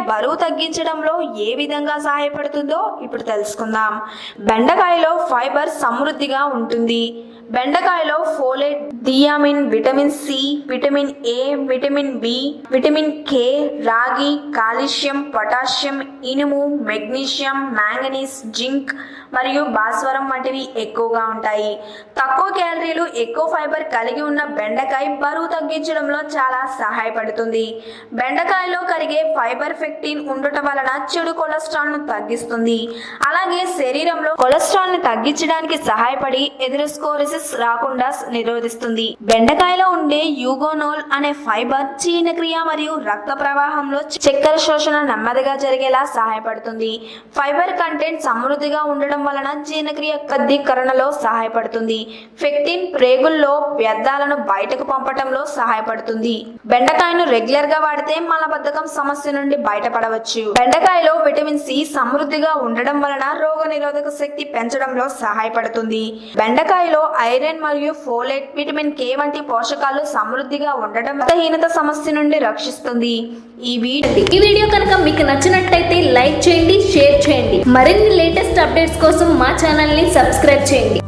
బరువు తగ్గించడంలో ఏ విధంగా సహాయపడుతుందో ఇప్పుడు తెలుసుకుందాం. బెండకాయలో ఫైబర్ సమృద్ధిగా ఉంటుంది. బెండకాయలో folate, thiamine, vitamin C, vitamin A, vitamin B, vitamin K, రాగి, కాల్షియం, పొటాషియం, ఇనుము, మెగ్నీషియం, మ్యాంగనీస్, జింక్ మరియు భాస్వరం వంటివి ఎక్కువగా ఉంటాయి. తక్కువ క్యాలరీలు, ఎక్కువ ఫైబర్ కలిగి ఉన్న బెండకాయ బరువు తగ్గించడంలో చాలా సహాయపడుతుంది. బెండకాయలో కరిగే ఫైబర్ ఫెక్టిన్ ఉండటం వలన చెడు కొలెస్ట్రాల్ ను తగ్గిస్తుంది. అలాగే శరీరంలో కొలెస్ట్రాల్ ని తగ్గించడానికి సహాయపడి ఎథెరోస్క్లెరోసిస్ రాకుండా నిరోధిస్తుంది. బెండకాయలో ఉండే యూగోనోల్ అనే ఫైబర్ జీర్ణక్రియ మరియు రక్త ప్రవాహంలో చక్కెర శోషణ నెమ్మదిగా జరిగేలా సహాయపడుతుంది. ఫైబర్ కంటెంట్ సమృద్ధిగా ఉండడం వలన జీర్ణక్రియ కద్దీకరణలో సహాయపడుతుంది. ఫెక్టిన్ ప్రేగుల్లో వ్యర్థాలను బయటకు పంపటంలో సహాయపడుతుంది. బెండకాయను రెగ్యులర్ గా వాడితే మలబద్ధకం సమస్య నుండి బయటపడవచ్చు. బెండకాయలో విటమిన్ సి సమృద్ధిగా ఉండడం వలన రోగ నిరోధక శక్తి పెంచడంలో సహాయపడుతుంది. బెండకాయలో ఐరన్ మరియు ఫోలేట్, విటమిన్ కే వంటి పోషకాలు సమృద్ధిగా ఉండడం రక్తహీనత సమస్య నుండి రక్షిస్తుంది. ఈ వీడియో కనుక మీకు నచ్చినట్లయితే లైక్ చేయండి, షేర్ చేయండి. మరిన్ని లేటెస్ట్ అప్డేట్స్ కోసం మా ఛానల్ ని సబ్స్క్రైబ్ చేయండి.